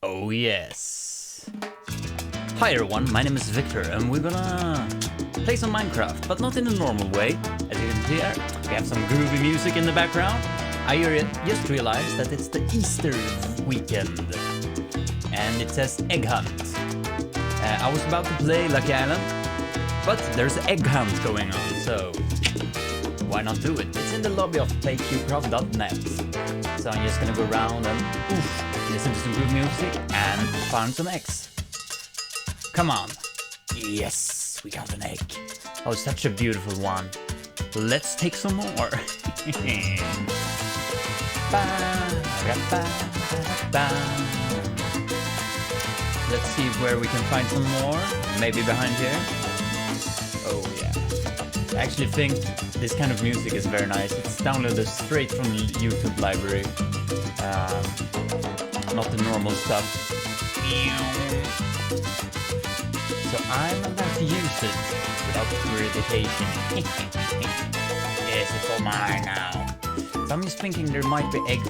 Oh yes. Hi everyone, my name is Victor and we're gonna play some Minecraft, but not in a normal way. As you can hear, we have some groovy music in the background. I just realized that it's the Easter weekend and it says Egg Hunt. I was about to play Lucky Island, but there's an Egg Hunt going on, so why not do it? It's in the lobby of playcubecraft.net. So I'm just gonna go around and listen to some good music and find some eggs. Come on. Yes, we got an egg. Oh, such a beautiful one. Let's take some more. Let's see where we can find some more. Maybe behind here. Oh yeah. I actually think this kind of music is very nice. It's downloaded straight from the YouTube library. Not the normal stuff. So I'm about to use it without verification. Yes, it's all mine now. So I'm just thinking there might be eggs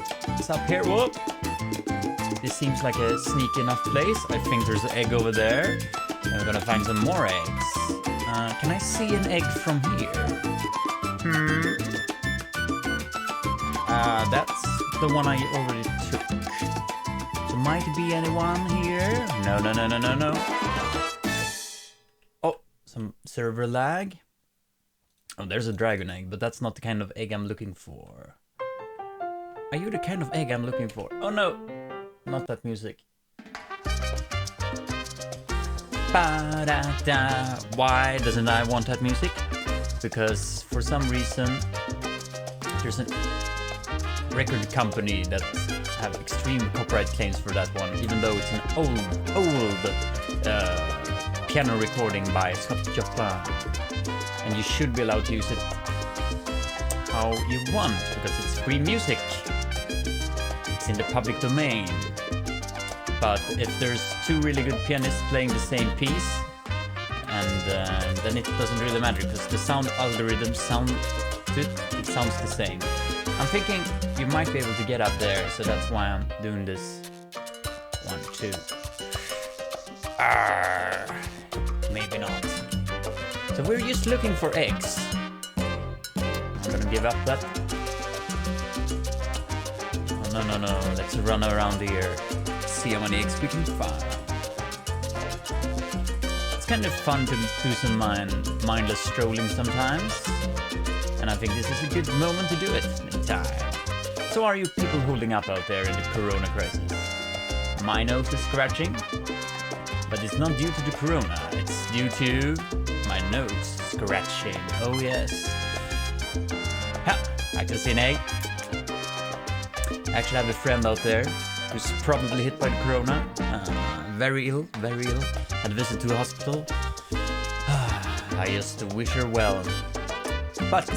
up here. Whoop! This seems like a sneaky enough place. I think there's an egg over there. And we're gonna find some more eggs. Can I see an egg from here? That's the one I already took. So might be anyone here? No. Oh, some server lag. Oh, there's a dragon egg, but that's not the kind of egg I'm looking for. Are you the kind of egg I'm looking for? Oh no, not that music. Ba-da-da. Why doesn't I want that music? Because for some reason there's a record company that have extreme copyright claims for that one, even though it's an old piano recording by Scott Chopin, and you should be allowed to use it how you want because it's free music. It's in the public domain. But if there's two really good pianists playing the same piece, and then it doesn't really matter because the sound algorithm sounds the same. I'm thinking you might be able to get up there, so that's why I'm doing this. 1, 2. Maybe not. So we're just looking for eggs. I'm gonna give up that. Oh, no. Let's run around here. See how many eggs we can find. It's kind of fun to do some mindless strolling sometimes, and I think this is a good moment to do it in time. So are you people holding up out there in the corona crisis? My nose is scratching, but it's not due to the corona, it's due to my nose scratching. Oh yes. Ha! I can see an egg. I actually have a friend out there who's probably hit by the corona, very ill, had a visit to a hospital. I just wish her well, but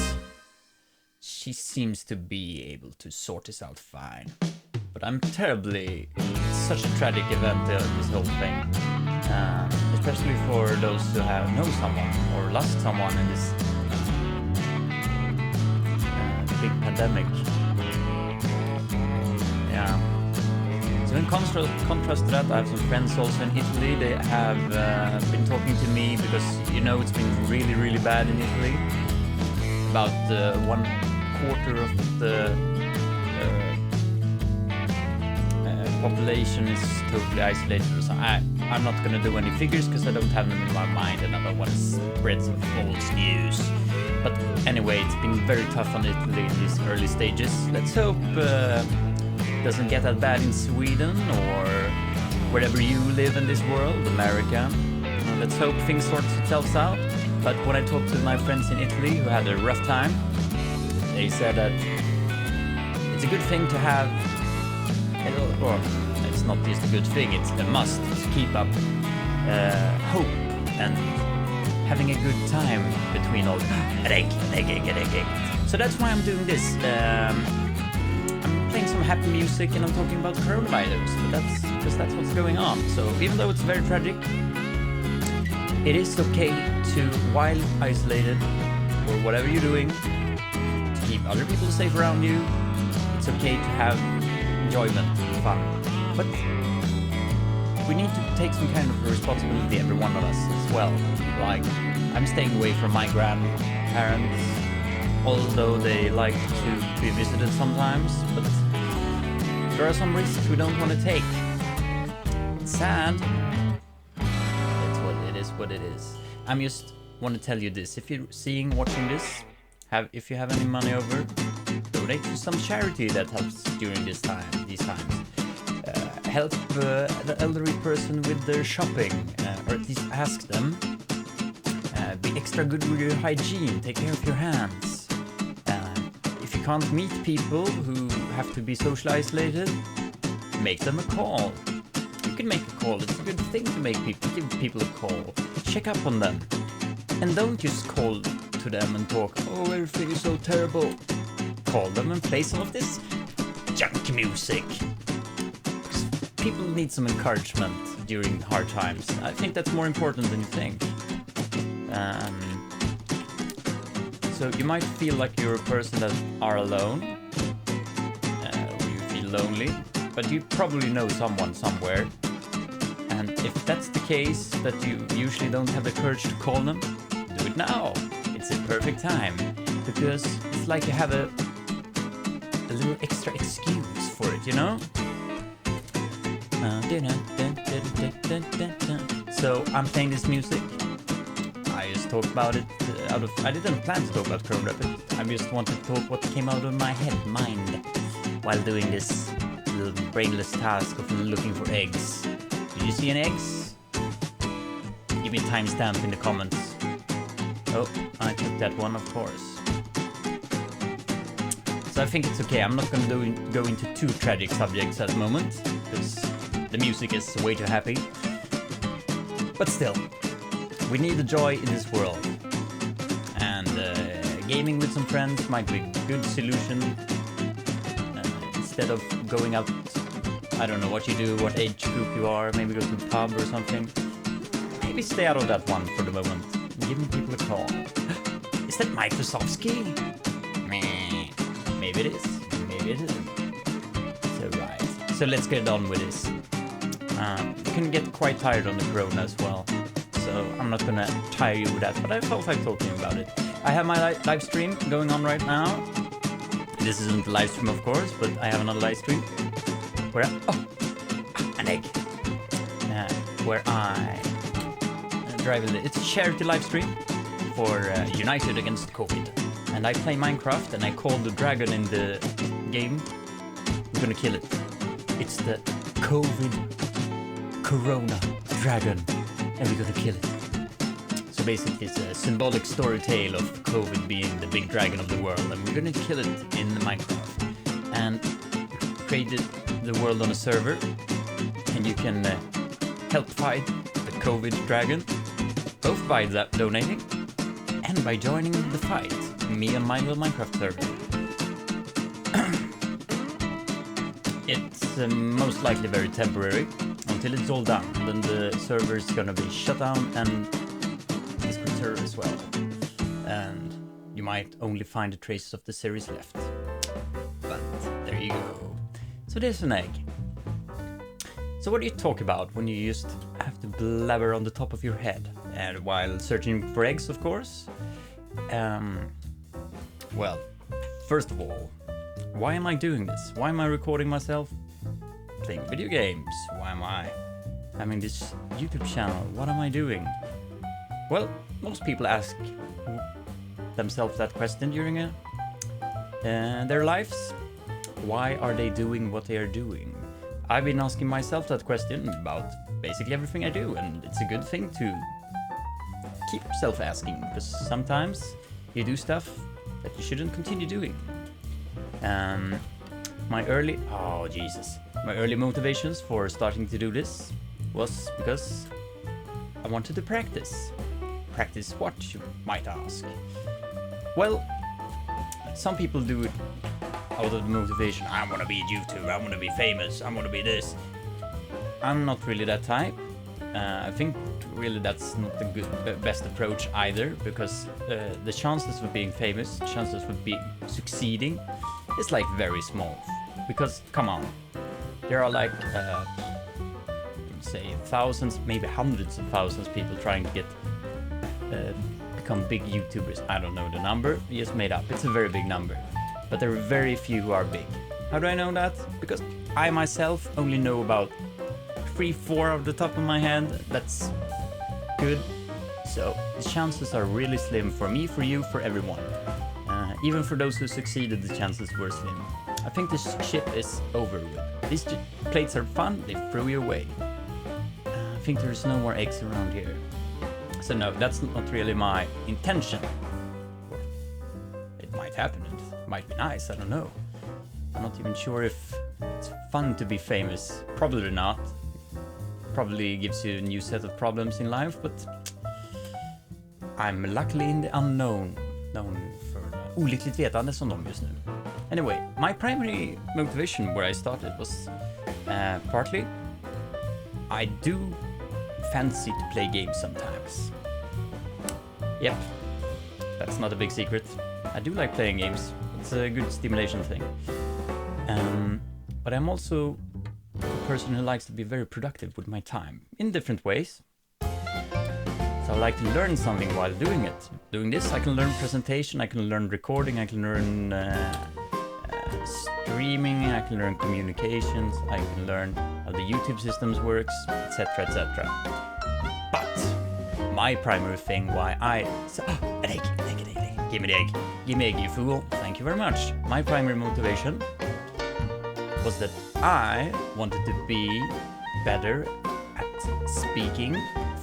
she seems to be able to sort this out fine. But I'm terribly, it's such a tragic event, this whole thing, especially for those who have known someone or lost someone in this big pandemic. Yeah. So in contrast to that, I have some friends also in Italy. They have been talking to me because, you know, it's been really bad in Italy. About 1/4 of the population is totally isolated. So I'm not going to do any figures because I don't have them in my mind and I don't want to spread some false news. But anyway, it's been very tough on Italy in these early stages. Let's hope doesn't get that bad in Sweden or wherever you live in this world, America. Let's hope things sort themselves out. But when I talked to my friends in Italy who had a rough time, they said that it's a good thing to have, or it's not just a good thing, it's a must to keep up hope and having a good time between all an egg. So that's why I'm doing this. I'm playing some happy music and I'm talking about coronavirus, but that's because that's what's going on. So even though it's very tragic, it is okay to, while isolated or whatever you're doing, to keep other people safe around you it's okay to have enjoyment, fun, but we need to take some kind of responsibility, every one of us as well. Like, I'm staying away from my grandparents, although they like to be visited sometimes, but there are some risks we don't want to take. It's sad. It's what it is. I'm just want to tell you this. If you're watching this, if you have any money over, donate to some charity that helps during these times. Help the elderly person with their shopping, or at least ask them. Be extra good with your hygiene, take care of your hands. If you can't meet people who have to be socially isolated, make them a call. You can make a call, it's a good thing to give people a call. Check up on them. And don't just call to them and talk, oh, everything is so terrible. Call them and play some of this junk music. People need some encouragement during hard times. I think that's more important than you think. So you might feel like you're a person that are alone, or you feel lonely, but you probably know someone somewhere. And if that's the case, that you usually don't have the courage to call them, do it now. It's a perfect time, because it's like you have a little extra excuse for it, you know? So I'm playing this music. I just talked about it I didn't plan to talk about Chrome Rapid. I just wanted to talk what came out of my mind while doing this little brainless task of looking for eggs. Did you see any eggs? Give me a timestamp in the comments. Oh, I took that one, of course. So I think it's okay. I'm not going to go into too tragic subjects at the moment, because the music is way too happy. But still, we need the joy in this world. And gaming with some friends might be a good solution. Instead of going out, I don't know what you do, what age group you are, maybe go to the pub or something. Maybe stay out of that one for the moment. Giving people a call. Is that Microsoft's key? Meh. Maybe it is, maybe it isn't. So right. So let's get on with this. You can get quite tired on the Corona as well. So I'm not gonna tire you with that, but I felt like talking about it. I have my live stream going on right now. This isn't a live stream, of course, but I have another live stream where an egg. Where I drive it's a charity live stream for United Against COVID. And I play Minecraft, and I call the dragon in the game. We're gonna kill it. It's the Corona dragon, and we're gonna kill it. So basically, it's a symbolic story tale of COVID being the big dragon of the world, and we're gonna kill it in Minecraft. And created the world on a server, and you can help fight the COVID dragon, both by donating and by joining the fight. Me on my little Minecraft server. It's most likely very temporary until it's all done. Then the server is gonna be shut down and Discord server as well. And you might only find the traces of the series left. But there you go. So there's an egg. So what do you talk about when you just have to blabber on the top of your head? And while searching for eggs, of course. Well, first of all, why am I doing this? Why am I recording myself playing video games? Why am I having this YouTube channel? What am I doing? Well, most people ask themselves that question during their lives. Why are they doing what they are doing? I've been asking myself that question about basically everything I do, and it's a good thing to keep yourself asking, because sometimes you do stuff that you shouldn't continue doing. My early motivations for starting to do this was because I wanted to practice. Practice what, you might ask? Well, some people do it out of the motivation, I want to be a YouTuber, I want to be famous, I want to be this. I'm not really that type. I think really that's not the best approach either, because the chances of being famous, chances of succeeding is like very small. Because, come on, there are like, say, thousands, maybe hundreds of thousands of people trying to get, become big YouTubers. I don't know the number, we just made up. It's a very big number. But there are very few who are big. How do I know that? Because I myself only know about 3-4 off the top of my head. That's good. So the chances are really slim for me, for you, for everyone. Even for those who succeeded, the chances were slim. I think this ship is over with. These plates are fun, they throw you away. I think there's no more eggs around here. So no, that's not really my intention. It might happen, it might be nice, I don't know. I'm not even sure if it's fun to be famous. Probably not. Probably gives you a new set of problems in life, but I'm luckily in the unknown. Known för olyckligt vetande som de just nu. Anyway, my primary motivation where I started was partly I do fancy to play games sometimes. Yep, that's not a big secret. I do like playing games. It's a good stimulation thing. But I'm also a person who likes to be very productive with my time in different ways. So I like to learn something while doing it. Doing this, I can learn presentation, I can learn recording, I can learn streaming, I can learn communications, I can learn how the YouTube systems works, etc, etc. But my primary thing why an egg. Give me the egg. Give me egg, you fool. Thank you very much. My primary motivation was that I wanted to be better at speaking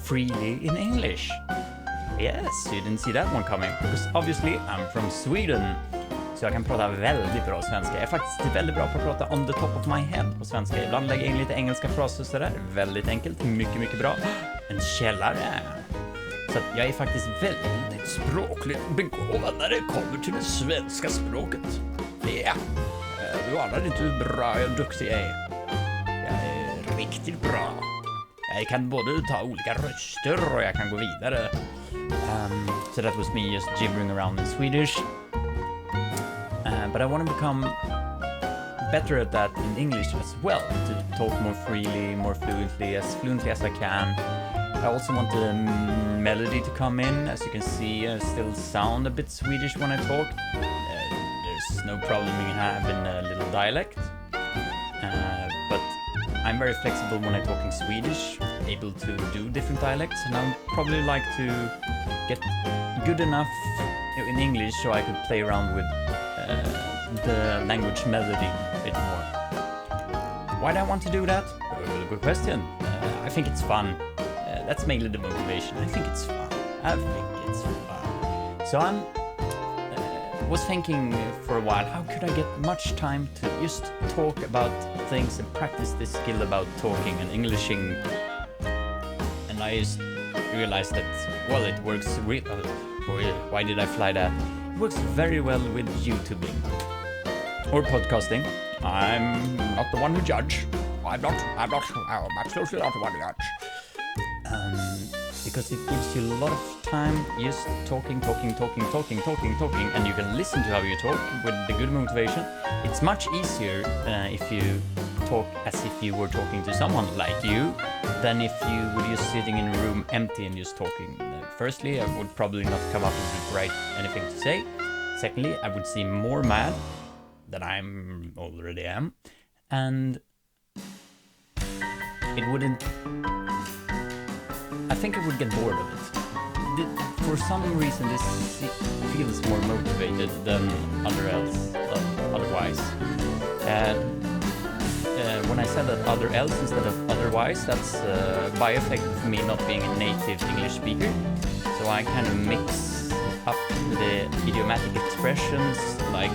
freely in English. Yes, you didn't see that one coming, because obviously I'm from Sweden. Så jag kan prata väldigt bra svenska. Jag är faktiskt väldigt bra på att prata on the top of my head på svenska. Ibland lägger jag in lite engelska fraser sådär. Väldigt enkelt, mycket bra. En källare. Så att jag är faktiskt väldigt språkligt begåvad när det kommer till det svenska språket. Ja, du anar inte hur bra jag är duktig jag är. Jag är riktigt bra. Jag kan både ta olika röster och jag kan gå vidare. So that was me just gibbering around in Swedish. But I want to become better at that in English as well, to talk more freely, more fluently as I can. I also want the melody to come in. As you can see, I still sound a bit Swedish when I talk. There's no problem in having a little dialect. But I'm very flexible when I'm talking Swedish, able to do different dialects, and I'd probably like to get good enough in English so I could play around with the language melody a bit more. Why do I want to do that? Good question. I think it's fun. That's mainly the motivation. I think it's fun. So I was thinking for a while, how could I get much time to just talk about things and practice this skill about talking and Englishing? And I just realized that, well, it works why did I fly that? It works very well with YouTubing or podcasting. I'm not the one who judge. I'm absolutely not the one to judge. Because it gives you a lot of time just talking, and you can listen to how you talk with the good motivation. It's much easier if you talk as if you were talking to someone like you than if you were just sitting in a room empty and just talking. Firstly, I would probably not come up with right anything to say. Secondly, I would seem more mad than I already am, and it wouldn't. I think I would get bored of it. For some reason, this feels more motivated than otherwise. When I said that other else instead of otherwise, that's by effect of me not being a native English speaker. So I kind of mix up the idiomatic expressions, like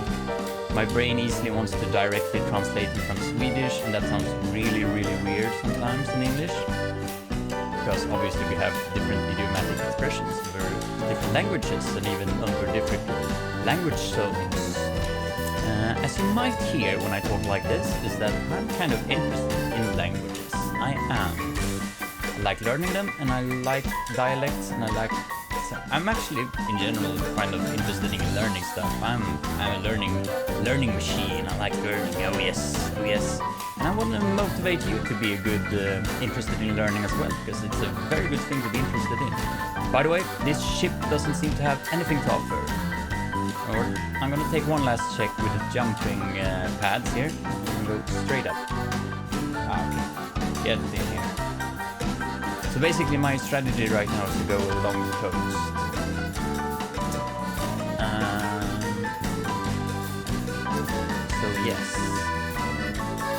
my brain easily wants to directly translate it from Swedish, and that sounds really weird sometimes in English. Because obviously we have different idiomatic expressions for different languages and even under different language zones. As you might hear when I talk like this, is that I'm kind of interested in languages. I am. I like learning them, and I like dialects, and I like because I'm actually in general kind of interested in learning stuff. I'm a learning machine. I like learning. Oh yes, and I want to motivate you to be a good interested in learning as well, because it's a very good thing to be interested in. By the way, this ship doesn't seem to have anything to offer. Or I'm gonna take one last check with the jumping pads here and go straight up. Okay. Get in here. So basically my strategy right now is to go along the coast. So yes.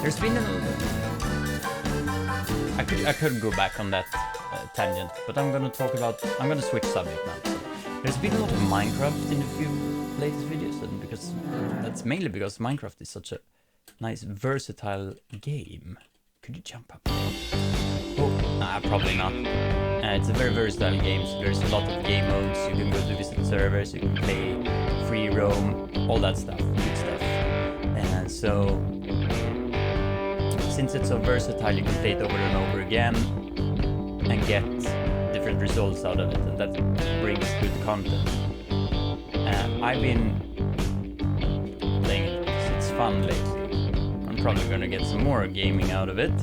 There's been I could go back on that tangent, but I'm gonna switch subject now. So there's been a lot of Minecraft in a few latest videos, and that's mainly because Minecraft is such a nice versatile game. Could you jump up? Oh, nah, probably not. It's a very versatile game, so there's a lot of game modes. You can go to visit servers, you can play free roam, all that stuff, good stuff. And so, since it's so versatile, you can play it over and over again and get different results out of it, and that brings good content. I've been playing it because it's fun lately. I'm probably gonna get some more gaming out of it.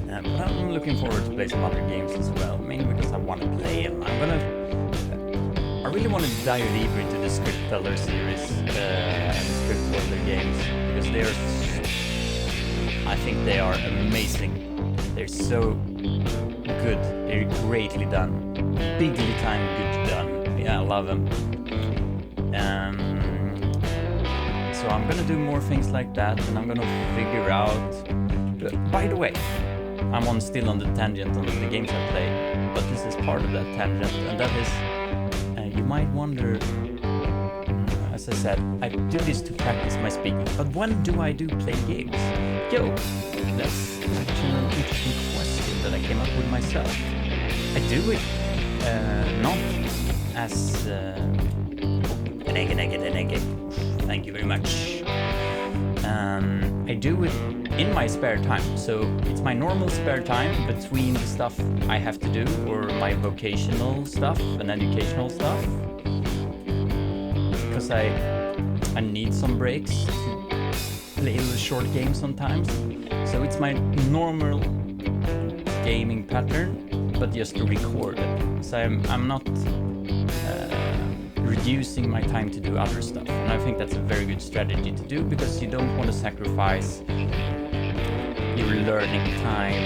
But I'm looking forward to play some other games as well, mainly because I want to play them. I really want to dive deeper into the Script Builder series and the Script Builder games, because I think they are amazing. They're so good. They're greatly done. Bigly time good done. Yeah, I love them. So I'm gonna do more things like that, and I'm gonna figure out. By the way, I'm still on the tangent on the games I play, but this is part of that tangent, and that is, you might wonder, as I said, I do this to practice my speaking, but when do I play games? Yo, that's actually an interesting question that I came up with myself. I do it not as thank you very much. I do it in my spare time, so it's my normal spare time between the stuff I have to do, or my vocational stuff and educational stuff, because I need some breaks to play a little short game sometimes. So it's my normal gaming pattern, but just to record it. So I'm not reducing my time to do other stuff, and I think that's a very good strategy to do, because you don't want to sacrifice your learning time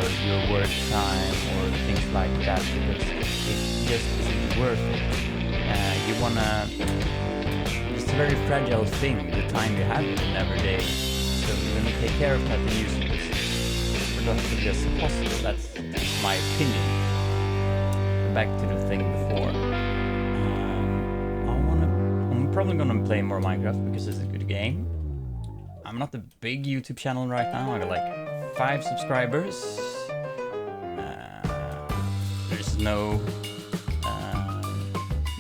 or your work time or things like that, because it just isn't worth it. You wanna, it's a very fragile thing, the time you have every day, so you want to take care of that and use it as productively as possible. That's my opinion. Back to the thing before. I'm probably gonna play more Minecraft because it's a good game. I'm not a big YouTube channel right now. I got like 5 subscribers. There's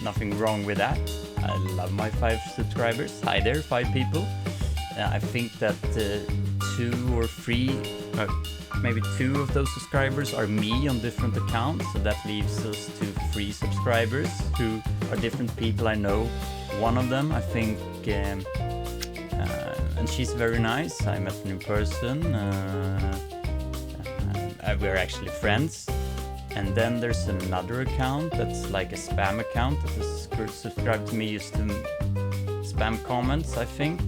nothing wrong with that. I love my 5 subscribers. Hi there, 5 people. I think that 2 or 3, maybe 2 of those subscribers are me on different accounts. So that leaves us to 3 subscribers who are different people I know. One of them, I think, and she's very nice. I met her in person. We're actually friends. And then there's another account that's like a spam account that is subscribed to me just to spam comments, I think.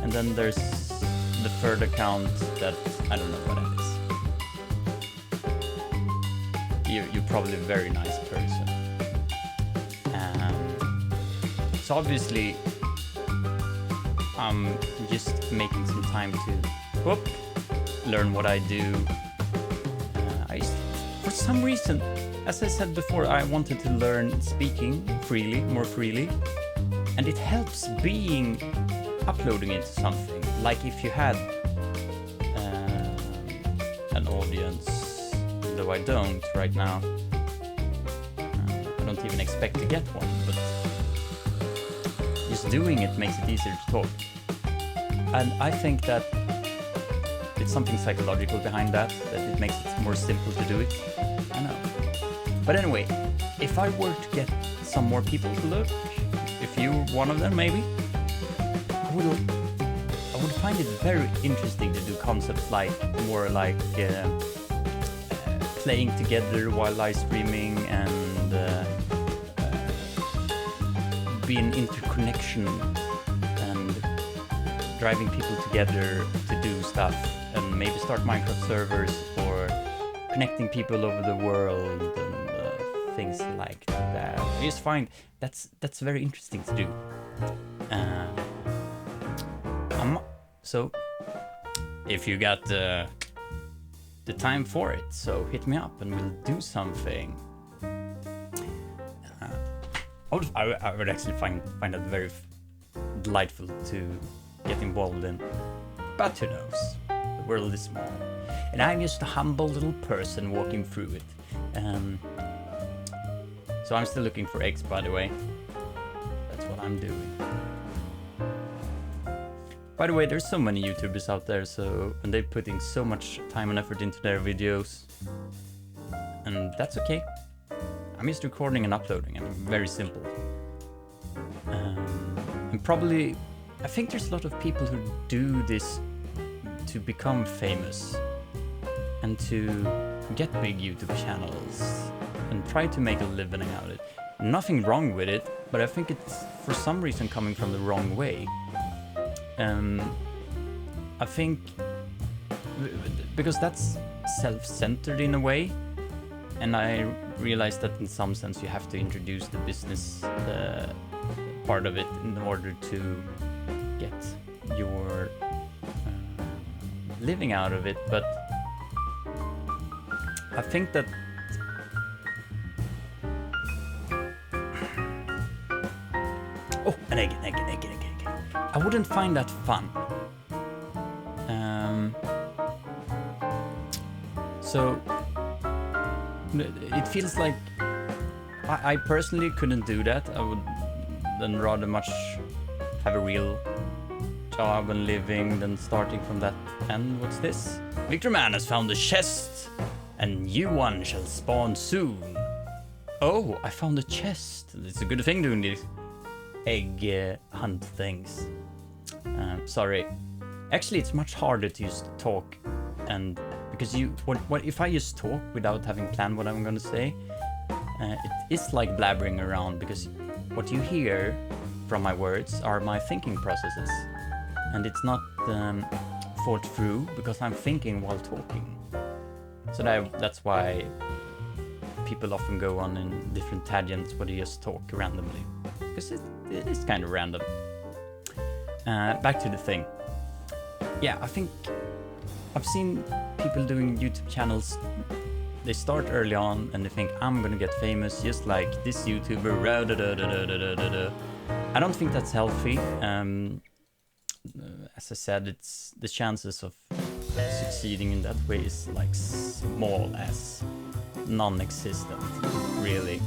And then there's the third account that I don't know what it is. You're probably a very nice person. So obviously, I'm just making some time to learn what I do. For some reason, as I said before, I wanted to learn speaking more freely, and it helps uploading into something. Like if you had an audience, though I don't right now. I don't even expect to get one, but just doing it makes it easier to talk. And I think that it's something psychological behind that it makes it more simple to do it. I know. But anyway, if I were to get some more people to look, if you were one of them maybe, I would find it very interesting to do concepts like more like playing together while live streaming and be an interconnection and driving people together to do stuff, and maybe start Minecraft servers or connecting people over the world and things like that. I just find that's very interesting to do. So if you got the time for it, so hit me up and we'll do something. I would actually find it very delightful to get involved in, but who knows? The world is small, and I'm just a humble little person walking through it. So I'm still looking for eggs, by the way. That's what I'm doing. By the way, there's so many YouTubers out there, and they're putting so much time and effort into their videos, and that's okay. I'm just recording and uploading, and very simple. And probably, I think there's a lot of people who do this to become famous and to get big YouTube channels and try to make a living out of it. Nothing wrong with it, but I think it's for some reason coming from the wrong way. I think because that's self-centered in a way, and I realized that in some sense you have to introduce the business part of it in order to get your living out of it. But I think that an egg. I wouldn't find that fun. So it feels like I personally couldn't do that. I would then rather much have a real job and living than starting from that. And what's this? Victor Man has found a chest, and new one shall spawn soon. Oh, I found a chest. It's a good thing doing these egg hunt things. Sorry. Actually, it's much harder to just talk, and because what if I just talk without having planned what I'm gonna say? It is like blabbering around, because what you hear from my words are my thinking processes, and it's not thought through because I'm thinking while talking. So that's why people often go on in different tangents where they just talk randomly, because it is kind of random. Back to the thing. Yeah, I think I've seen people doing YouTube channels. They start early on and they think, I'm gonna get famous just like this YouTuber. I don't think that's healthy. As I said, it's the chances of succeeding in that way is like small as non-existent, really.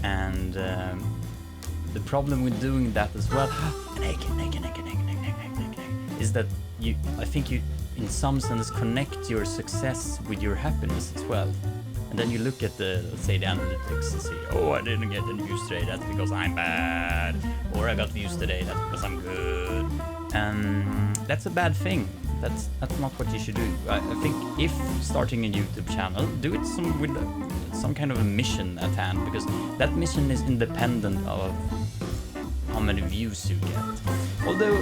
And the problem with doing that as well, is that I think you, in some sense, connect your success with your happiness as well. And then you look at let's say the analytics and see, oh, I didn't get any views today, that's because I'm bad. Or I got views today, that's because I'm good. And that's a bad thing. That's not what you should do. I think if starting a YouTube channel, do it with some kind of a mission at hand, because that mission is independent of how many views you get. Although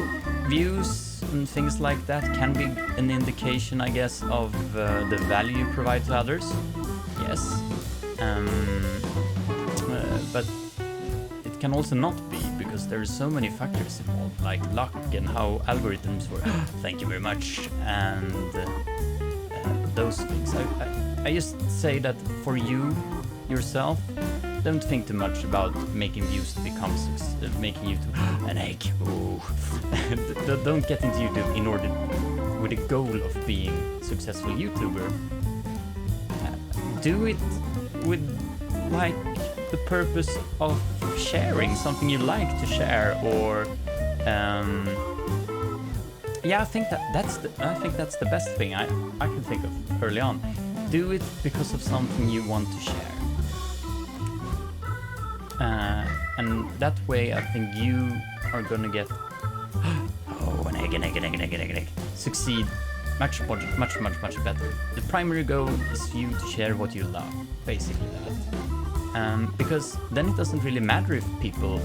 views and things like that can be an indication, I guess, of the value you provide to others. Yes. But it can also not be, because there are so many factors involved, like luck and how algorithms work. Thank you very much. And those things. I just say that for you, yourself, don't think too much about making views to become making YouTube an egg. Don't get into YouTube in order with the goal of being a successful YouTuber. Do it with like the purpose of sharing something you like to share, or yeah, I think that's the best thing I can think of early on. Do it because of something you want to share. And that way, I think you are gonna get an egg. Succeed much better. The primary goal is you to share what you love, basically that. Because then it doesn't really matter if people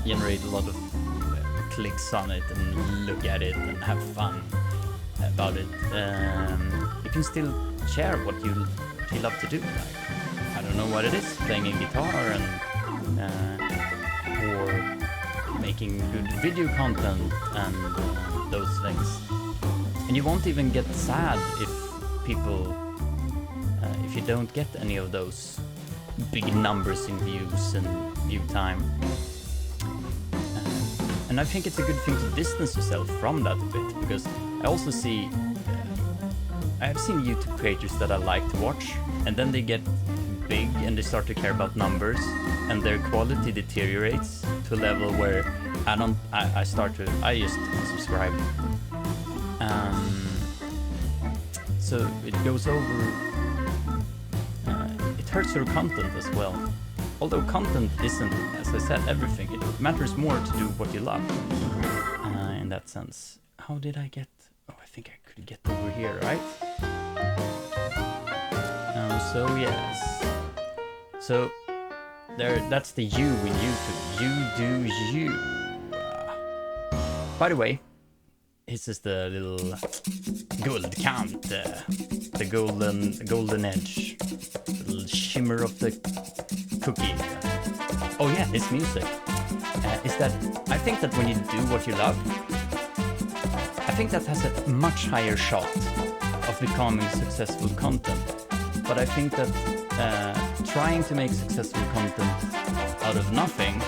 generate a lot of clicks on it and look at it and have fun about it. You can still share what you love to do. Like, I don't know what it is, playing a guitar and or making good video content and those things. And you won't even get sad if people, if you don't get any of those big numbers in views and view time. And I think it's a good thing to distance yourself from that a bit, because I also see, I have seen YouTube creators that I like to watch, and then they get big and they start to care about numbers, and their quality deteriorates to a level where I just unsubscribe. So it goes over, it hurts your content as well. Although content isn't, as I said, everything. It matters more to do what you love, in that sense. How did I get... Oh, I think I could get over here, right? So yes. So there, that's the you in YouTube. You do you. By the way, this is the little guldkant, the golden edge, the little shimmer of the cookie. Oh yeah, this music. Is that, I think that when you do what you love, I think that has a much higher shot of becoming successful content. But I think that trying to make successful content out of nothing,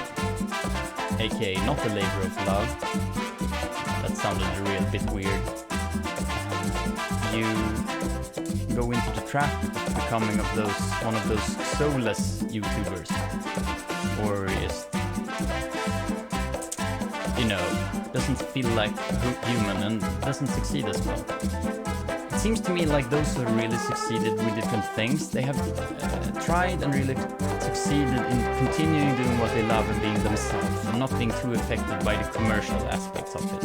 aka not a labor of love, that sounded a real bit weird, you go into the trap of becoming one of those soulless YouTubers, or just, you know, doesn't feel like human and doesn't succeed as well. It seems to me like those who really succeeded with different things, they have tried and really succeeded in continuing doing what they love and being themselves, and not being too affected by the commercial aspects of it.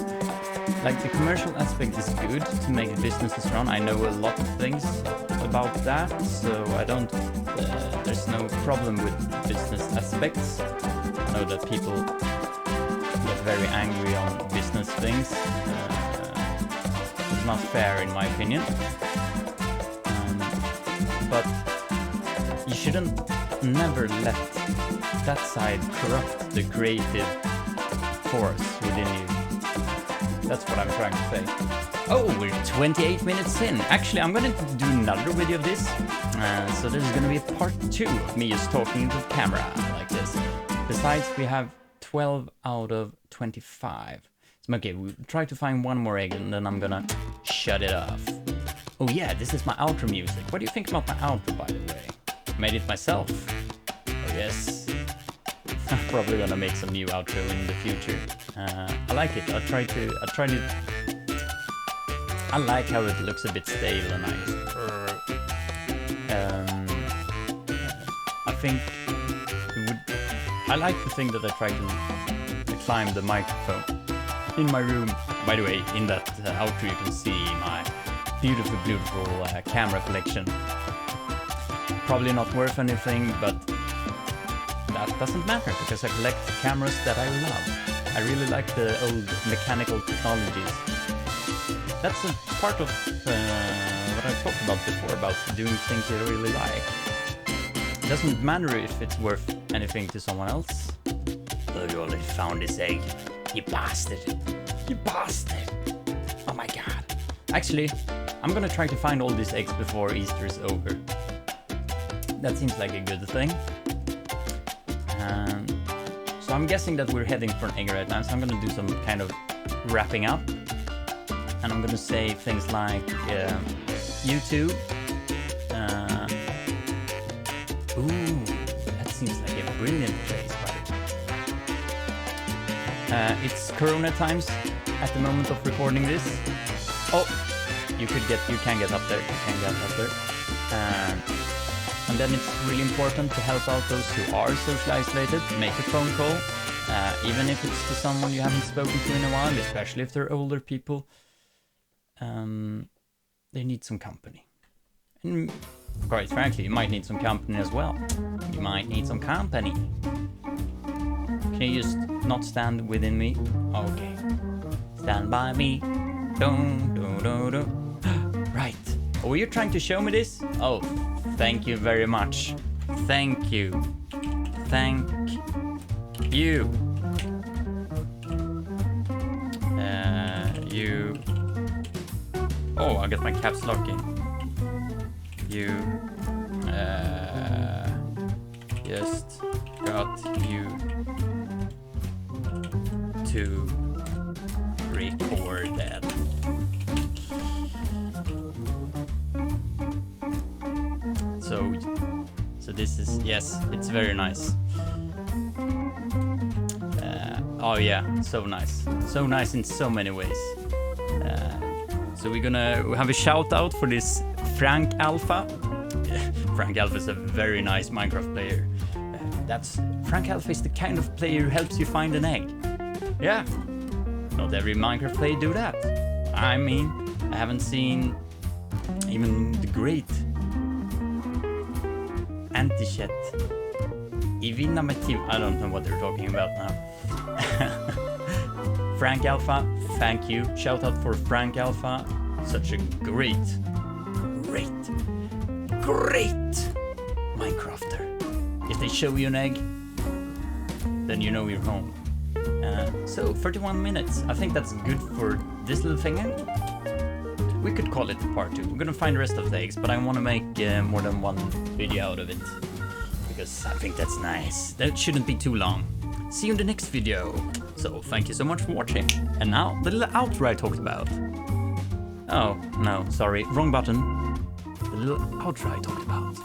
Like, the commercial aspect is good to make businesses run. I know a lot of things about that, so I don't, there's no problem with business aspects. I know that people get very angry on business things. It's not fair in my opinion. But you shouldn't never let that side corrupt the creative force within you. That's what I'm trying to say. Oh, we're 28 minutes in. Actually, I'm going to do another video of this. So this is going to be a part 2 of me just talking into the camera like this. Besides, we have 12 out of 25. So, okay, we'll try to find one more egg and then I'm going to shut it off. Oh yeah, this is my outro music. What do you think about my outro, by the way? Made it myself. Oh yes. I'm probably gonna make some new outro in the future. I like it. I like how it looks a bit stale and I think it would. I like the thing that I try to climb the microphone in my room. By the way, in that outro you can see my beautiful camera collection. Probably not worth anything, but that doesn't matter because I collect cameras that I love. I really like the old mechanical technologies. That's a part of what I talked about before, about doing things you really like. It doesn't matter if it's worth anything to someone else. Oh, you already found this egg. You bastard. You bastard. Oh my god. Actually, I'm gonna try to find all these eggs before Easter is over. That seems like a good thing. So I'm guessing that we're heading for an egg right now, so I'm gonna do some kind of wrapping up. And I'm gonna say things like, you too. Ooh, that seems like a brilliant place, buddy. It's Corona times at the moment of recording this. Oh, you can get up there. And then it's really important to help out those who are socially isolated. Make a phone call, even if it's to someone you haven't spoken to in a while, especially if they're older people. They need some company. And quite frankly, you might need some company as well. You might need some company. Can you just not stand within me? Okay. Stand by me. Right. Oh, were you trying to show me this? Oh, thank you very much. Thank you. Thank you. You. Oh, I got my caps locking. You. Just got you to record that. So this is, yes, it's very nice. Oh yeah, so nice. So nice in so many ways. So we're gonna have a shout out for this Frank Alpha. Frank Alpha is a very nice Minecraft player. Frank Alpha is the kind of player who helps you find an egg. Yeah, not every Minecraft player do that. I mean, I haven't seen even the great Antichet Ivina Metiv. I don't know what they're talking about now. Frank Alpha, thank you. Shout out for Frank Alpha. Such a great Minecrafter. If they show you an egg, then you know you're home. So 31 minutes. I think that's good for this little thing. We could call it part 2. We're gonna find the rest of the eggs, but I want to make more than one video out of it. Because I think that's nice. That shouldn't be too long. See you in the next video. So thank you so much for watching. And now the little outro I talked about. Oh, no, sorry, wrong button. The little outro I talked about.